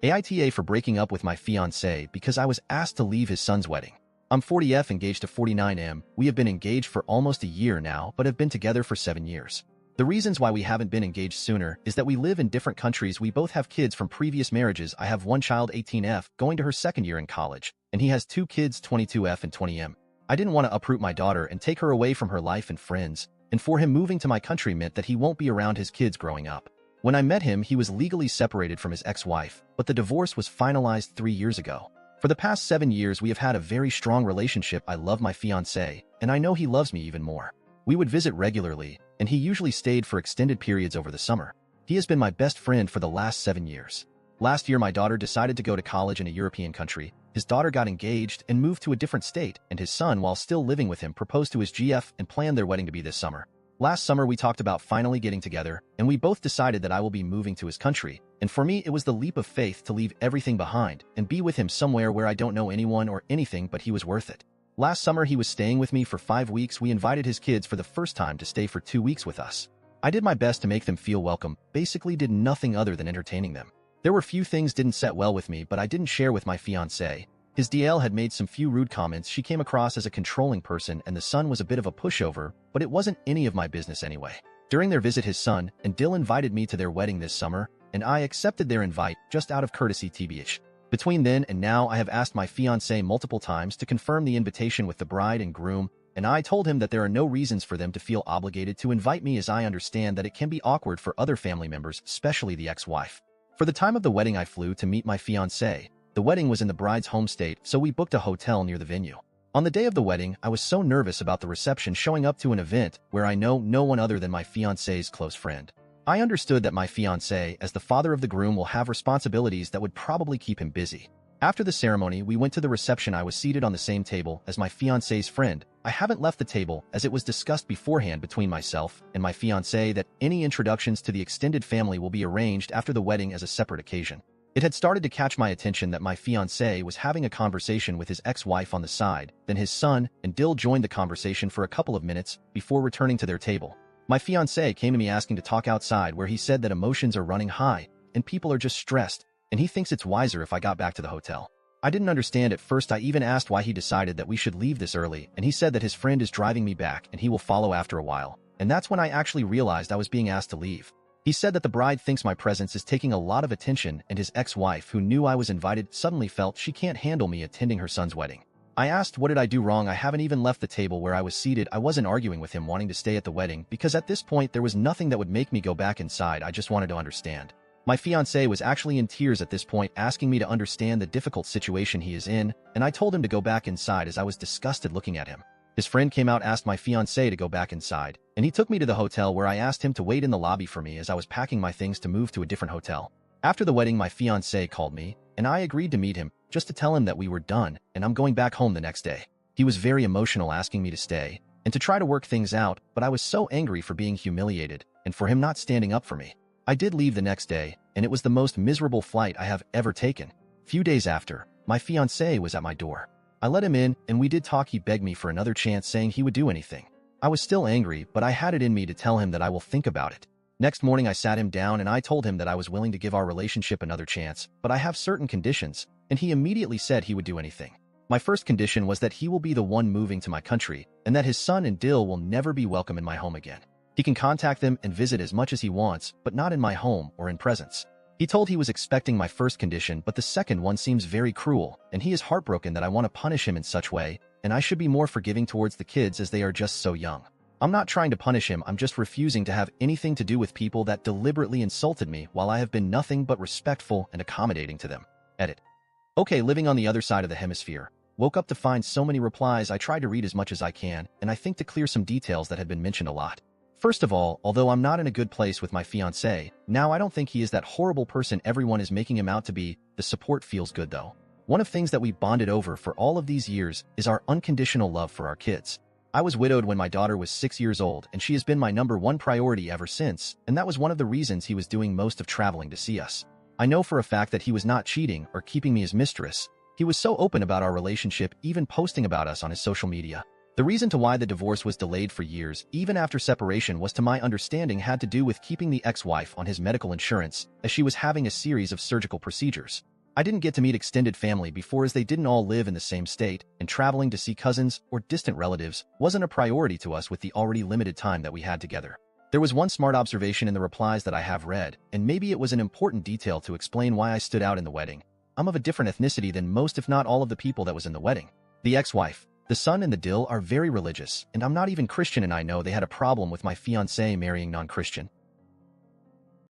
AITA for breaking up with my fiancé because I was asked to leave his son's wedding. I'm 40F engaged to 49M. We have been engaged for almost a year now, but have been together for 7 years. The reasons why we haven't been engaged sooner is that we live in different countries. We both have kids from previous marriages. I have one child, 18F, going to her second year in college, and he has 2 kids, 22F and 20M. I didn't want to uproot my daughter and take her away from her life and friends, and for him moving to my country meant that he won't be around his kids growing up. When I met him, he was legally separated from his ex-wife, but the divorce was finalized 3 years ago. For the past 7 years, we have had a very strong relationship. I love my fiancé, and I know he loves me even more. We would visit regularly, and he usually stayed for extended periods over the summer. He has been my best friend for the last 7 years. Last year, my daughter decided to go to college in a European country. His daughter got engaged and moved to a different state, and his son, while still living with him, proposed to his GF and planned their wedding to be this summer. Last summer, we talked about finally getting together, and we both decided that I will be moving to his country. And for me, it was the leap of faith to leave everything behind and be with him somewhere where I don't know anyone or anything, but he was worth it. Last summer, he was staying with me for 5 weeks. We invited his kids for the first time to stay for 2 weeks with us. I did my best to make them feel welcome, basically did nothing other than entertaining them. There were few things didn't set well with me, but I didn't share with my fiancé. His DL had made some few rude comments. She came across as a controlling person, and the son was a bit of a pushover, but it wasn't any of my business anyway. During their visit, his son and Dill invited me to their wedding this summer, and I accepted their invite just out of courtesy tbh. Between then and now, I have asked my fiancé multiple times to confirm the invitation with the bride and groom, and I told him that there are no reasons for them to feel obligated to invite me, as I understand that it can be awkward for other family members, especially the ex-wife. For the time of the wedding, I flew to meet my fiancé. The wedding was in the bride's home state, so we booked a hotel near the venue. On the day of the wedding, I was so nervous about the reception, showing up to an event where I know no one other than my fiancé's close friend. I understood that my fiancé, as the father of the groom, will have responsibilities that would probably keep him busy. After the ceremony, we went to the reception. I was seated on the same table as my fiancé's friend. I haven't left the table, as it was discussed beforehand between myself and my fiancé that any introductions to the extended family will be arranged after the wedding as a separate occasion. It had started to catch my attention that my fiancé was having a conversation with his ex-wife on the side. Then his son and Dill joined the conversation for a couple of minutes before returning to their table. My fiancé came to me asking to talk outside, where he said that emotions are running high and people are just stressed, and he thinks it's wiser if I got back to the hotel. I didn't understand at first. I even asked why he decided that we should leave this early, and he said that his friend is driving me back and he will follow after a while. And that's when I actually realized I was being asked to leave. He said that the bride thinks my presence is taking a lot of attention, and his ex-wife, who knew I was invited, suddenly felt she can't handle me attending her son's wedding. I asked, what did I do wrong? I haven't even left the table where I was seated. I wasn't arguing with him wanting to stay at the wedding, because at this point there was nothing that would make me go back inside. I just wanted to understand. My fiancé was actually in tears at this point, asking me to understand the difficult situation he is in, and I told him to go back inside as I was disgusted looking at him. His friend came out, asked my fiancé to go back inside, and he took me to the hotel, where I asked him to wait in the lobby for me as I was packing my things to move to a different hotel. After the wedding, my fiancé called me, and I agreed to meet him, just to tell him that we were done and I'm going back home the next day. He was very emotional, asking me to stay and to try to work things out, but I was so angry for being humiliated and for him not standing up for me. I did leave the next day, and it was the most miserable flight I have ever taken. Few days after, my fiancé was at my door. I let him in, and we did talk. He begged me for another chance, saying he would do anything. I was still angry, but I had it in me to tell him that I will think about it. Next morning, I sat him down and I told him that I was willing to give our relationship another chance, but I have certain conditions, and he immediately said he would do anything. My first condition was that he will be the one moving to my country, and that his son and Dill will never be welcome in my home again. He can contact them and visit as much as he wants, but not in my home or in presence. He told he was expecting my first condition, but the second one seems very cruel, and he is heartbroken that I want to punish him in such way, and I should be more forgiving towards the kids as they are just so young. I'm not trying to punish him, I'm just refusing to have anything to do with people that deliberately insulted me, while I have been nothing but respectful and accommodating to them. Edit. Okay, living on the other side of the hemisphere. Woke up to find so many replies. I tried to read as much as I can, and I think to clear some details that had been mentioned a lot. First of all, although I'm not in a good place with my fiancé, now I don't think he is that horrible person everyone is making him out to be. The support feels good though. One of things that we bonded over for all of these years is our unconditional love for our kids. I was widowed when my daughter was 6 years old, and she has been my #1 priority ever since, and that was one of the reasons he was doing most of traveling to see us. I know for a fact that he was not cheating or keeping me as mistress. He was so open about our relationship, even posting about us on his social media. The reason to why the divorce was delayed for years, even after separation, was to my understanding had to do with keeping the ex-wife on his medical insurance, as she was having a series of surgical procedures. I didn't get to meet extended family before, as they didn't all live in the same state, and traveling to see cousins or distant relatives wasn't a priority to us with the already limited time that we had together. There was one smart observation in the replies that I have read, and maybe it was an important detail to explain why I stood out in the wedding. I'm of a different ethnicity than most, if not all, of the people that was in the wedding. The ex-wife, the son, and the dill are very religious, and I'm not even Christian, and I know they had a problem with my fiancé marrying non-Christian.